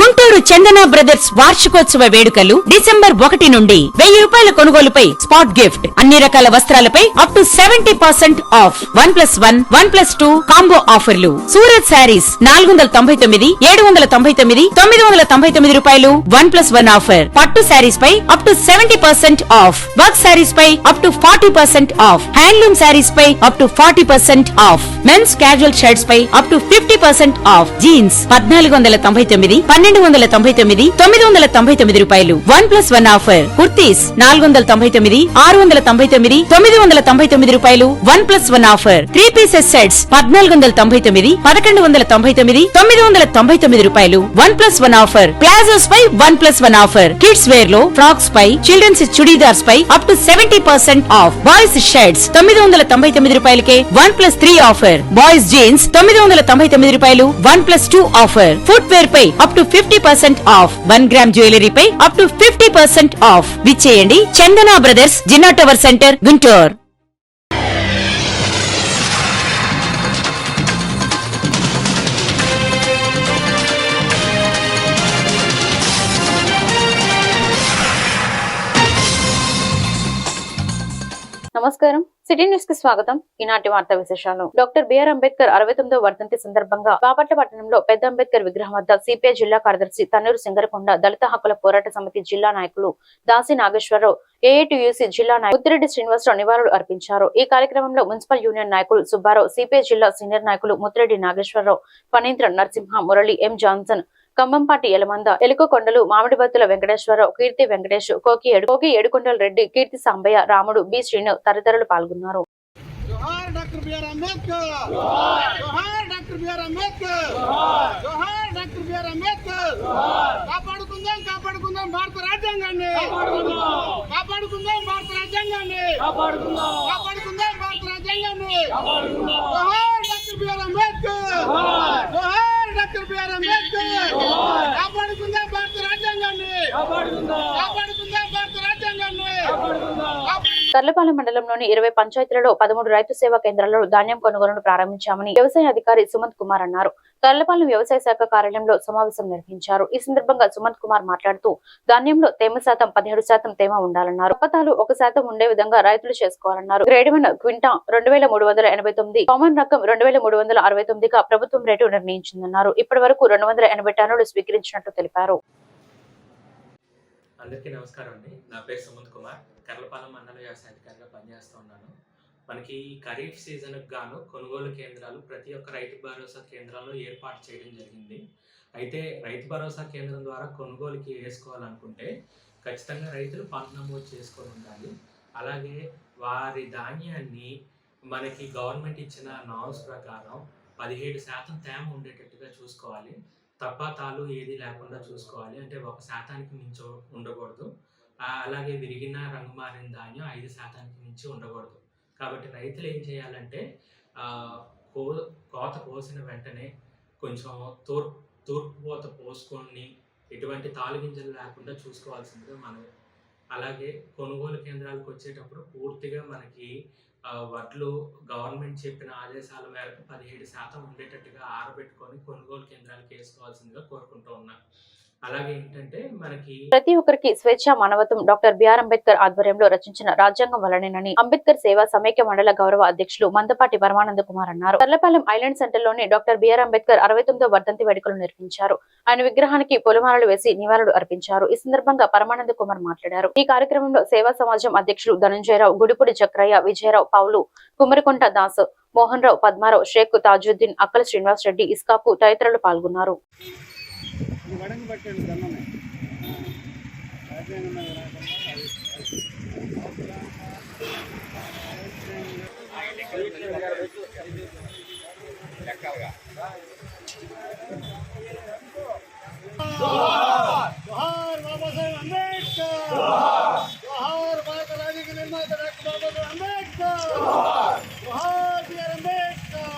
గుంటూరు చందన brothers వార్షికోత్సవ వేడుకలు December 1 నుండి 1000 రూపాయల కొనుగోలుపై స్పాట్ గిఫ్ట్, అన్ని రకాల వస్త్రాలపై అప్ టు 70% ఆఫ్, 1+1, 1+2 కాంబో ఆఫర్లు. సూరత్ శారీస్ 499, 799, 999 రూపాయలు 1+1 ఆఫర్. పట్టు శారీస్ పై up to 70% off, work saris పై up to 40% off, handloom saris పై up to 40% off, men's casual shirts పై అప్ టు 50% ఆఫ్, జీన్స్ 1499, 1299, 999 రూపాయలు 1+1 ఆఫర్. కుర్తీస్ 499, 699, 999 రూపాయలు 1+1 ఆఫర్. 3 పీసెస్ సెట్స్ 1499, 1199, 999 రూపాయలు 1+1 ఆఫర్. ప్లాజోస్ పై 1+1 ఆఫర్. కిడ్స్ వేర్ లో ఫ్రాక్స్ పై, చిల్డ్రన్స్ చుడీదార్స్ పై up to 70% off. Boys shirts 999 రూపాయలకే 1+3 ఆఫర్. బాయ్స్ జీన్స్ 999 రూపాయలు 1+2 ఆఫర్. ఫుట్ వేర్ పై up to 50% off. 1 gram jewellery పై అప్ టు 50% ఆఫ్. విచ్చేయండి Chandana brothers, Jinnah tower centre, Guntur. నమస్కారం, సిటీ న్యూస్ కి స్వాగతం. ఈనాటి వార్తా విశేషాలు. డాక్టర్ బిఆర్ అంబేద్కర్ 69వ వర్ధంతి సందర్భంగా బాపట్ల పట్టణంలో పెద్ద అంబేద్కర్ విగ్రహం వద్ద సిపిఐ జిల్లా కార్యదర్శి తన్నూరు సింగరకొండ, దళిత హక్కుల పోరాట సమితి జిల్లా నాయకులు దాసి నాగేశ్వరరావు, ఏఐటియుసి జిల్లా నాయకులు ముత్తిరెడ్డి శ్రీనివాసరావు నివాళులు అర్పించారు. ఈ కార్యక్రమంలో మున్సిపల్ యూనియన్ నాయకులు సుబ్బారావు, సిపిఐ జిల్లా సీనియర్ నాయకులు ముత్తిరెడ్డి నాగేశ్వరరావు, ఫణీంద్ర నరసింహ, మురళి, ఎం జాన్సన్, కంబంపాటి ఎలమంద, ఎలుకకొండలు, మామిడిబత్తుల వెంకటేశ్వరరావు, కీర్తి వెంకటేష్, కోకి ఏడుకొండల రెడ్డి, కీర్తి సాంబయ్య, రాముడు, బి శ్రీను తదితరులు పాల్గొన్నారు. జోహార్ డాక్టర్ బిఆర్ అంబేద్కర్, జోహార్ డాక్టర్ బిఆర్ అంబేద్కర్, జోహార్ డాక్టర్ బిఆర్ అంబేద్కర్. కాపాడుకుందాం కాపాడుకుందాం భారత రాజ్యాంగాన్ని, కాపాడుకుందాం భారత రాజ్యాంగాన్ని, కాపాడుకుందాం భారత రాజ్యాంగాన్ని. జోహార్ డాక్టర్ బిఆర్ అంబేద్కర్, జోహార్ డాక్టర్ బిఆర్ అంబేద్కర్. కాపాడుకుందాం భారత రాజ్యాంగాన్ని, కాపాడుకుందాం భారత రాజ్యాంగాన్ని. తర్లపాలెం మండలంలోని 20 పంచాయతీలలో 13 రైతు సేవా కేంద్రాల్లో ధాన్యం కొనుగోలును ప్రారంభించామని వ్యవసాయ అధికారి సుమంత్ కుమార్ అన్నారు. తర్లపాలెం వ్యవసాయ శాఖ కార్యాలయంలో సమావేశం నిర్వహించారు. ఈ సందర్భంగా సుమంత్ కుమార్ మాట్లాడుతూ ధాన్యంలో తేమ శాతం 17% తేమ ఉండాలన్నారు. పతాలు 1% ఉండే విధంగా రైతులు చేసుకోవాలన్నారు. గ్రేడ్ 1 క్వింటా 2389, కామన్ రకం 2369గా ప్రభుత్వం రేటు నిర్ణయించిందన్నారు. ఇప్పటి వరకు 280 టన్నులు స్వీకరించినట్లు తెలిపారు. అందరికీ నమస్కారం అండి. నా పేరు సుమంత్ కుమార్, కర్లపాలెం మండల వ్యవసాయ అధికారిగా పనిచేస్తూ ఉన్నాను. మనకి ఖరీఫ్ సీజన్కి గాను కొనుగోలు కేంద్రాలు ప్రతి ఒక్క రైతు భరోసా కేంద్రాల్లో ఏర్పాటు చేయడం జరిగింది. అయితే రైతు భరోసా కేంద్రం ద్వారా కొనుగోలుకి వేసుకోవాలనుకుంటే ఖచ్చితంగా రైతులు పన్ను నమోదు చేసుకొని ఉండాలి. అలాగే వారి ధాన్యాన్ని మనకి గవర్నమెంట్ ఇచ్చిన నామ్స్ ప్రకారం 17% తేమ ఉండేటట్టుగా చూసుకోవాలి. తప్పాతాలు ఏది లేకుండా చూసుకోవాలి. అంటే 1% మించి ఉండకూడదు. అలాగే విరిగిన రంగు మారిన ధాన్యం 5% మించి ఉండకూడదు. కాబట్టి రైతులు ఏం చేయాలంటే కోత కోసిన వెంటనే కొంచెం తూర్పు పూత పోసుకొని ఎటువంటి తాలు గింజలు లేకుండా చూసుకోవాల్సిందిగా మనమే. అలాగే కొనుగోలు కేంద్రాలకు వచ్చేటప్పుడు పూర్తిగా మనకి వడ్లు గవర్నమెంట్ చెప్పిన ఆదేశాల మేరకు 17% ఉండేటట్టుగా ఆరబెట్టుకొని కొనుగోలు కేంద్రాలకు వేసుకోవాల్సిందిగా కోరుకుంటూ ఉన్నాను. అలాగే ఏంటంటే మనకి ప్రతి ఒక్కరికి స్వేచ్ఛ, మానవత్వం డాక్టర్ బిఆర్ అంబేద్కర్ ఆధ్వర్యంలో రచించిన రాజ్యాంగం వలనేనని అంబేద్కర్ సేవా సమైక్య మండల గౌరవ అధ్యక్షులు మందపాటి పరమానంద కుమార్ అన్నారు. తర్లపాలెం ఐలాండ్ సెంటర్ లోని డాక్టర్ బిఆర్ అంబేద్కర్ 69వ వర్ధంతి వేడుకలు నిర్వహించారు. ఆయన విగ్రహానికి పూలమాలలు వేసి నివాళులు అర్పించారు. ఈ సందర్భంగా పరమానంద కుమార్ మాట్లాడారు. ఈ కార్యక్రమంలో సేవా సమాజం అధ్యక్షులు ధనంజయరావు, గుడిపూడి చక్రయ్య, విజయరావు, పౌలు, కుమ్మరికొంట దాస్, మోహన్ రావు, పద్మారావు, షేక్ తాజుద్దీన్, అక్కల శ్రీనివాస్ రెడ్డి, ఇస్కాకు తదితరులు పాల్గొన్నారు. జోహార్ బాబాసాహెబ్ అంబేద్కర్, జోహార్ భారత రాజ్యాంగ నిర్మాత డాక్టర్ బాబాసాహెబ్ అంబేద్కర్, జోహార్ బిఆర్ అంబేద్కర్.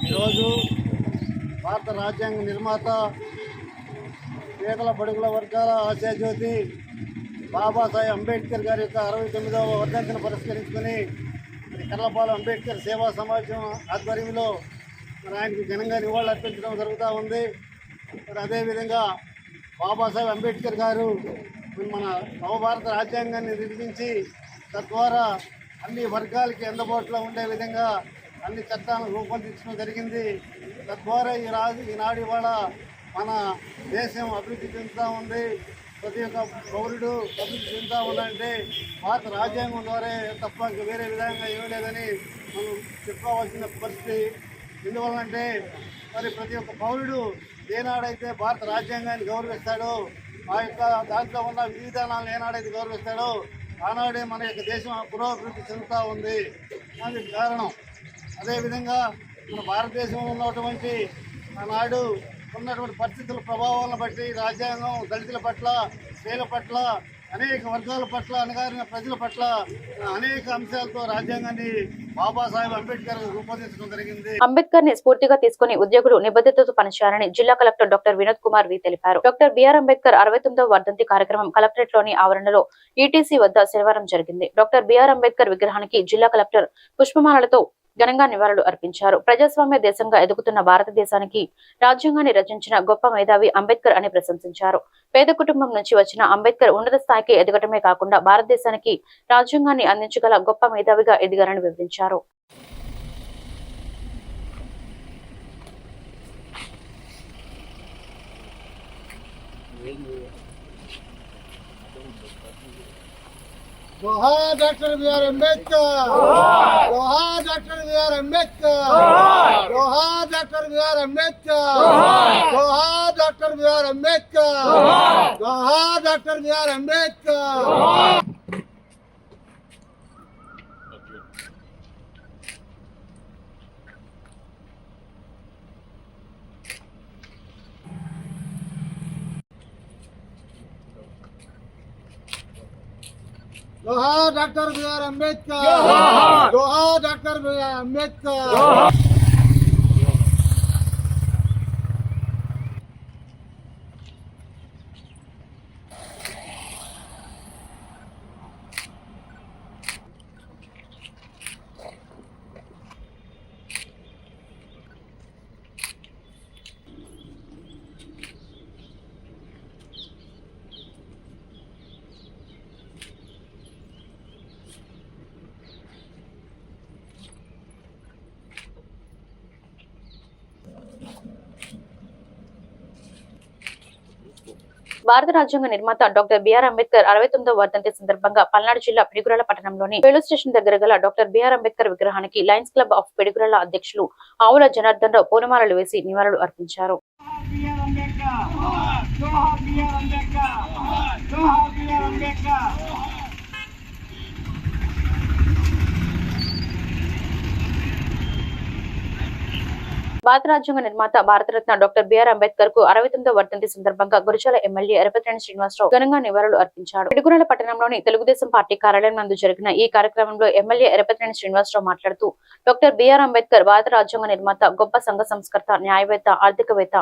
ఈరోజు భారత రాజ్యాంగ నిర్మాత పేదల బడుగుల వర్గాల ఆశాజ్యోతి బాబాసాహెబ్ అంబేద్కర్ గారి యొక్క 69వ వర్ధంతిని పురస్కరించుకొని కర్లపాలెం అంబేద్కర్ సేవా సమాజం ఆధ్వర్యంలో మరి ఆయనకి ఘనంగా నివాళులు అర్పించడం జరుగుతూ ఉంది. మరి అదేవిధంగా బాబాసాహెబ్ అంబేద్కర్ గారు మన నవభారత రాజ్యాంగాన్ని నిర్మించి తద్వారా అన్ని వర్గాలకి అందుబాటులో ఉండే విధంగా అన్ని చట్టాలను రూపొందించడం జరిగింది. తద్వారా ఈనాడు ఇవాళ మన దేశం అభివృద్ధి చెందుతూ ఉంది. ప్రతి ఒక్క పౌరుడు అభివృద్ధి చెందుతూ ఉందంటే భారత రాజ్యాంగం ద్వారా తప్ప వేరే విధంగా ఏమీ లేదని మనం చెప్పుకోవాల్సిన పరిస్థితి. ఎందువల్లంటే మరి ప్రతి ఒక్క పౌరుడు ఏనాడైతే భారత రాజ్యాంగాన్ని గౌరవిస్తాడో ఆ యొక్క దాంట్లో ఉన్న విధి విధానాలను ఏనాడైతే గౌరవిస్తాడో ఆనాడే మన యొక్క దేశం పురోభివృద్ధి చెందుతూ ఉంది. దానికి కారణం అదేవిధంగా మన భారతదేశంలో ఉన్నటువంటి ఆనాడు ఉన్నటువంటి పరిస్థితుల ప్రభావాలను బట్టి రాజ్యాంగం దళితుల పట్ల, స్త్రీల పట్ల, అనేక వర్గాల పట్ల, అణగారిన ప్రజల పట్ల అనేక అంశాలతో రాజ్యాంగాన్ని బాబాసాహెబ్ అంబేద్కర్ రూపొందించడం జరిగింది. అంబేద్కర్ ని స్ఫూర్తిగా తీసుకుని ఉద్యోగులు నిబద్ధతతో పనిచేయాలని జిల్లా collector doctor Vinod Kumar V తెలిపారు. డాక్టర్ బిఆర్ అంబేద్కర్ 69వ వర్ధంతి కార్యక్రమం కలెక్టరేట్ లోని ఆవరణలో ఈటీసీ వద్ద శనివారం జరిగింది. డాక్టర్ బిఆర్ అంబేద్కర్ విగ్రహానికి జిల్లా కలెక్టర్ పుష్పమాలలతో ఘనంగా నివాళులు అర్పించారు. ప్రజాస్వామ్య దేశంగా ఎదుగుతున్న భారతదేశానికి రాజ్యాంగాన్ని రచించిన గొప్ప మేధావి అంబేద్కర్ అని ప్రశంసించారు. పేద కుటుంబం నుంచి వచ్చిన అంబేద్కర్ ఉన్నత స్థాయికి ఎదగటమే కాకుండా భారతదేశానికి రాజ్యాంగాన్ని అందించగల గొప్ప మేధావిగా ఎదిగారని వివరించారు. जोहार डॉक्टर बी आर अम्बेडकर, जोहार डॉक्टर बी आर अम्बेडकर, जोहार डॉक्टर बी आर अम्बेडकर, जोहार डॉक्टर बी आर अम्बेडकर, जोहार डॉक्टर बी आर अम्बेडकर. जोहार डॉक्टर बी आर अम्बेडकर, जोहार डॉक्टर बी आर अम्बेडकर. భారత రాజ్యాంగ నిర్మాత డాక్టర్ బిఆర్ అంబేద్కర్ 69వ వర్ధంతి సందర్భంగా పల్నాడు జిల్లా పిడుగురాల పట్టణంలోని రైల్వే స్టేషన్ దగ్గర గల డాక్టర్ బిఆర్ అంబేద్కర్ విగ్రహానికి లయన్స్ క్లబ్ ఆఫ్ పిడుగురాల అధ్యక్షులు ఆవుల జనార్దన్ రావు పూలమాలలు వేసి నివాళులు అర్పించారు. భారత రాజ్యాంగ నిర్మాత భారతరత్న డాక్టర్ బిఆర్ అంబేద్కర్ కు 69వ వర్ధంతి సందర్భంగా గురజాల ఎమ్మెల్యే ఎరపతినేని శ్రీనివాసరావు ఘనంగా నివాళులు అర్పించారు. పిడుగురాల పట్టణంలోని తెలుగుదేశం పార్టీ కార్యాలయం నందు జరిగిన ఈ కార్యక్రమంలో ఎమ్మెల్యే ఎరపతినేని శ్రీనివాసరావు మాట్లాడుతూ డాక్టర్ బిఆర్ అంబేద్కర్ భారత రాజ్యాంగ నిర్మాత, గొప్ప సంఘ సంస్కర్త, న్యాయవేత్త, ఆర్థికవేత్త,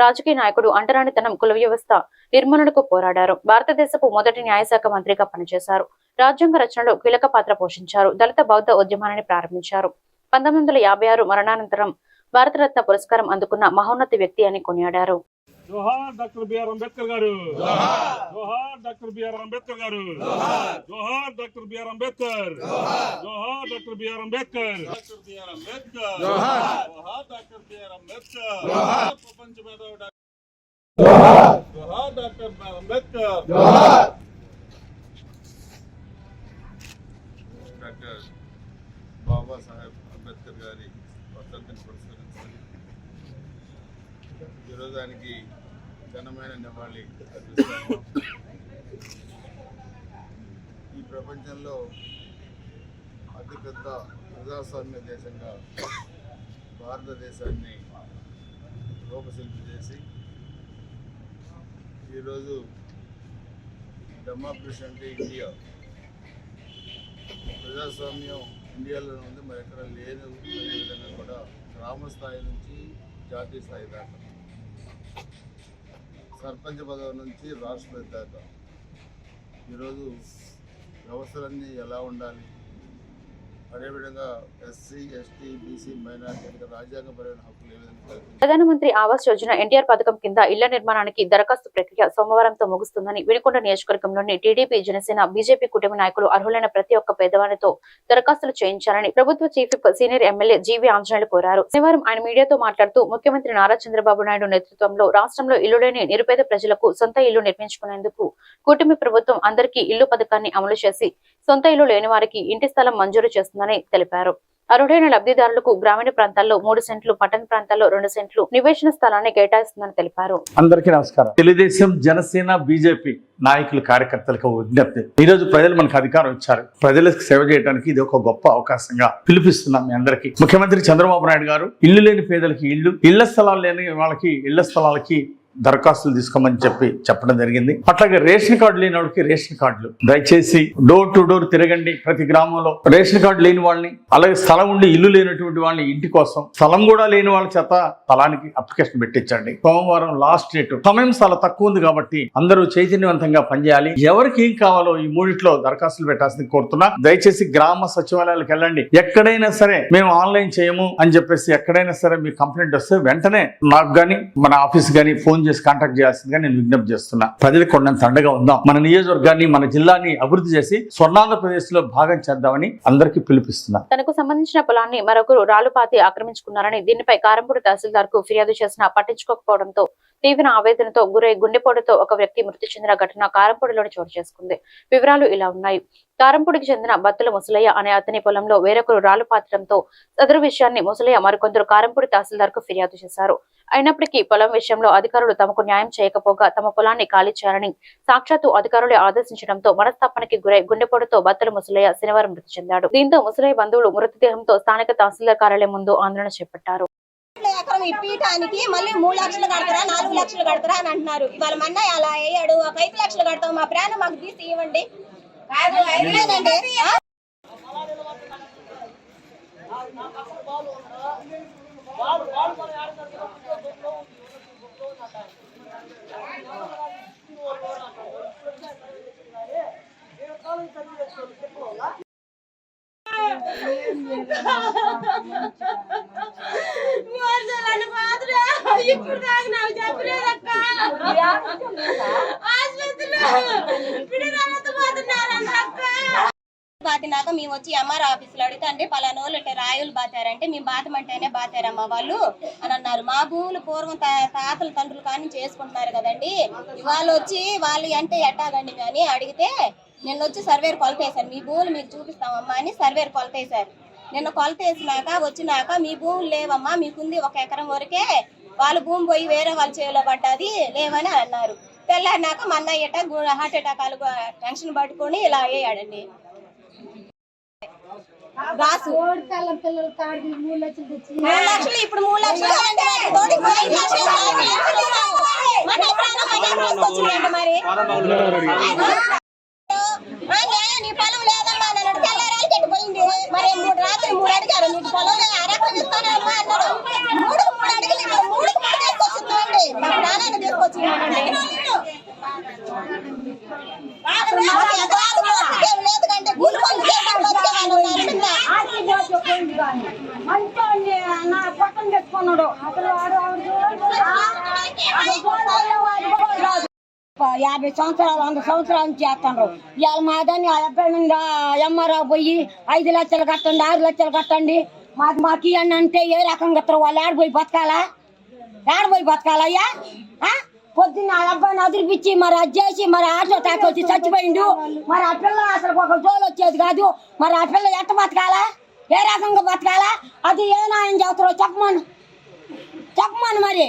రాజకీయ నాయకుడు, అంటరానితనం, కుల వ్యవస్థ నిర్మూలనకు పోరాడారు. భారతదేశపు మొదటి న్యాయశాఖ మంత్రిగా పనిచేశారు. రాజ్యాంగ రచనలో కీలక పాత్ర పోషించారు. దళిత బౌద్ధ ఉద్యమాన్ని ప్రారంభించారు. 1956 మరణానంతరం భారతరత్న పురస్కారం అందుకున్న మహోన్నత వ్యక్తి అని కొనియాడారు. జోహార్ డాక్టర్ బిఆర్ అంబేద్కర్ గారు, జోహార్ డాక్టర్ బిఆర్ అంబేద్కర్ గారు, జోహార్ డాక్టర్ బిఆర్ అంబేద్కర్, జోహార్ doctor BR Ambedkar, doctor BR Ambedkar, జోహార్ డాక్టర్ బిఆర్ అంబేద్కర్, ప్రపంచ మేధావి జోహార్ doctor BR Ambedkar, doctor Babasaheb Ambedkar గారి వర్ధంతిని పురస్కరించుకొని ఈరోజు ఆయనకి ఘనమైన నివాళి అర్పిస్తాము. ఈ ప్రపంచంలో అతిపెద్ద ప్రజాస్వామ్య దేశంగా భారతదేశాన్ని రూపశిల్పి చేసి ఈరోజు డెమోక్రసీ అంటే ఇండియా, ప్రజాస్వామ్యం ఇండియాలో ఉంది, మరి ఎక్కడ లేదు అనే విధంగా కూడా గ్రామ స్థాయి నుంచి జాతీయ స్థాయి దాకా సర్పంచ్ పదవి నుంచి రాష్ట్రపతి దాకా ఈరోజు వ్యవస్థలన్నీ ఎలా ఉండాలి, అదేవిధంగా ఎస్సీ ఎస్టీ బీసీ మైనార్టీలకు రాజ్యాంగపరమైన హక్కులు ఏ విధంగా కల్పించాలి. ప్రధానమంత్రి ఆవాస్ యోజన ఎన్టీఆర్ పథకం కింద ఇళ్ల నిర్మాణానికి దరఖాస్తు ప్రక్రియ సోమవారంతో ముగుస్తుందని వినుకొండ నియోజకవర్గంలోని టీడీపీ, జనసేన, బీజేపీ కుటుంబ నాయకులు అర్హులైన ప్రతి ఒక్క పేదవానితో దరఖాస్తులు చేయించాలని ప్రభుత్వ chief whip senior MLA GV Anjaneyulu కోరారు. శనివారం ఆయన మీడియాతో మాట్లాడుతూ ముఖ్యమంత్రి నారా చంద్రబాబు నాయుడు నేతృత్వంలో రాష్ట్రంలో ఇల్లు లేని నిరుపేద ప్రజలకు సొంత ఇల్లు నిర్మించుకునేందుకు కూటమి ప్రభుత్వం అందరికీ ఇల్లు పథకాన్ని అమలు చేసి సొంత ఇల్లు లేని వారికి ఇంటి స్థలం మంజూరు చేస్తుందని తెలిపారు. అర్హులైన లబ్ధిదారులకు గ్రామీణ ప్రాంతాల్లో 3 సెంట్లు, పట్టణ ప్రాంతాల్లో 2 సెంట్లు నివేశన స్థలాన్ని కేటాయిస్తుందని తెలిపారు. అందరికీ నమస్కారం. తెలుగుదేశం, జనసేన, బీజేపీ నాయకులు, కార్యకర్తలకు విజ్ఞప్తి. ఈ రోజు ప్రజలు మనకు అధికారం ఇచ్చారు. ప్రజలకు సేవ చేయడానికి ఇది ఒక గొప్ప అవకాశంగా పిలిపిస్తున్నాం మీ అందరికీ. ముఖ్యమంత్రి చంద్రబాబు నాయుడు గారు ఇల్లు లేని పేదలకి ఇళ్ల స్థలాలు లేని వాళ్ళకి ఇళ్ల స్థలాలకి దరఖాస్తులు తీసుకోమని చెప్పడం జరిగింది. అట్లాగే రేషన్ కార్డు లేని వాళ్ళకి రేషన్ కార్డులు, దయచేసి డోర్ టు డోర్ తిరగండి. ప్రతి గ్రామంలో రేషన్ కార్డు లేని వాళ్ళని, అలాగే స్థలం ఉండి ఇల్లు లేనటువంటి వాళ్ళని ఇంటి కోసం, స్థలం కూడా లేని వాళ్ళ చేత స్థలానికి అప్లికేషన్ పెట్టించండి. సోమవారం లాస్ట్ డేట్. సమయం చాలా తక్కువ ఉంది కాబట్టి అందరూ చైతన్యవంతంగా పనిచేయాలి. ఎవరికి ఏం కావాలో ఈ మూడిట్లో దరఖాస్తులు పెట్టాల్సింది కోరుతున్నా. దయచేసి గ్రామ సచివాలయాలకు వెళ్ళండి. ఎక్కడైనా సరే మేము ఆన్లైన్ చేయము అని చెప్పేసి ఎక్కడైనా సరే మీ కంప్లైంట్ వస్తే వెంటనే నాకు గానీ మన ఆఫీస్ గానీ ఫోన్ చేసి కాంటాక్ట్ చేయాల్సిందిగా నేను విజ్ఞప్తి చేస్తున్నా. ప్రజలకు కొండంత అండగా ఉందాం. మన నియోజకవర్గాన్ని, మన జిల్లాని అభివృద్ధి చేసి స్వర్ణాంధ్రప్రదేశ్ లో భాగం చేద్దామని అందరికీ పిలుపుస్తున్నా. తనకు సంబంధించిన పొలాన్ని మరొకరు రాళ్లుపాతి ఆక్రమించుకున్నారని దీనిపై కారంపూడి తహసీల్దార్ కు ఫిర్యాదు చేసినా పట్టించుకోకపోవడంతో తీవ్ర ఆవేదనతో గురై గుండెపోటుతో ఒక వ్యక్తి మృతి చెందిన ఘటన కారంపూడిలోని చోటు చేసుకుంది. వివరాలు ఇలా ఉన్నాయి. కారంపూడికి చెందిన బత్తుల ముసలయ్య అనే అతని పొలంలో వేరొకరు రాళ్లు పాతడంతో సదరు విషయాన్ని ముసలయ్య మరికొందరు కారంపూడి తహసీల్దార్ కు ఫిర్యాదు చేశారు. అయినప్పటికీ పొలం విషయంలో అధికారులు తమకు న్యాయం చేయకపోగా తమ పొలాన్ని ఖాళీ చేయాలని సాక్షాత్తు అధికారులే ఆదేశించడంతో మనస్తాపానికి గురై గుండెపోటుతో బత్తుల ముసలయ్య శనివారం మృతి చెందాడు. దీంతో ముసలయ్య బంధువులు మృతదేహంతో స్థానిక తహసీల్దార్ కార్యాలయం ముందు ఆందోళన చేపట్టారు. ఎకరం ఇప్పటానికి మళ్ళీ 3 లక్షలు కడతారా, 4 లక్షలు కడతారా అని అంటున్నారు. ఇవాళ మన్న అలా అయ్యాడు. 5 లక్షలు కడతాం, మా ప్రాణం మాకు తీసి ఇవ్వండి. ఇప్పుడు దాకా నాకు చెప్పలేదక్క. బాతినాక మేము వచ్చి ఎంఆర్ ఆఫీసులో అడిగితే అంటే పలానోళ్ళు ఇట్లా రాయులు బాతారంటే మేము బాతమంటేనే బాతారమ్మా వాళ్ళు అని అన్నారు. మా భూములు పూర్వం తాతల తండ్రులు కానీ చేసుకుంటున్నారు కదండి. ఇవాళ వచ్చి వాళ్ళు అంటే ఎట్టాగండి అని అడిగితే నిన్న వచ్చి సర్వేర్ కొలతేశారు. మీ భూములు మీకు చూపిస్తామమ్మా అని సర్వేర్ కొలతేశారు. నిన్న కొలతేసినాక వచ్చినాక మీ భూములు లేవమ్మా, మీకుంది 1 ఎకరం వరకే, వాళ్ళ భూమి పోయి వేరే వాళ్ళ చేతిలో పడ్డది లేవని అన్నారు. తెల్లారినాక మా అన్నయ్యట హార్ట్ అటాక్ టెన్షన్ పట్టుకొని ఇలా అయ్యాడండి. రాసు 3 లక్షలు ఇప్పుడు 3 లక్షలు మరి నీ పొలం లేదమ్మా అన్నాడు. తెల్లారాలు కట్టిపోయింది. మరి 3 రాత్రి 3 అడిగారు, నీకు పొలం అరకం ఇస్తానమ్మా అన్నాడు. 3 అడిగి 3 తీసుకొచ్చిందండి. మా ప్రాణాన్ని తీసుకొచ్చిందండి. లేదు కంటే గుళ్ళు పక్కన పెట్టుకున్నాడు. 50 సంవత్సరాలు 100 సంవత్సరాల నుంచి చేస్తున్నారు. ఇవాళ మా దాన్ని ఆ అబ్బాయి మీద ఎంఆర్ఓ పోయి 5 లక్షలు కట్టండి, 6 లక్షలు కట్టండి మాకు ఇవన్నీ అంటే ఏ రకంగా ఇస్తారు? వాళ్ళు ఏడపోయి బతకాలయ్యా? పొద్దున్న ఆ అబ్బాయిని అదిరిపించి మరి అది చేసి మరి ఆటో తాకి వచ్చి చచ్చిపోయిండు. మరి ఆ పిల్ల అసలు ఒక జోలు వచ్చేది కాదు. మరి ఆ పిల్ల ఎట్ట బతకాలా, ఏ రకంగా బతకాలా? అది ఏ న్యాయం చేస్తారో చెప్పమని మరి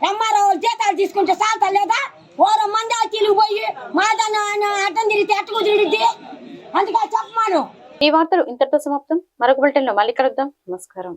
ఎంఆర్ఓ జీతాలు తీసుకుంటే సాల్తా లేదా? ఓరో మంది తిరిగిపోయి మా దాన్ని అడ్డం తిరిగితే ఎట్ట కుదిరిద్ది? అందుకే చెప్పమాను. ఈ వార్తలు ఇంతటితో సమాప్తం. మరొక బులెటిన్ లో మళ్ళీ కలుద్దాం. నమస్కారం.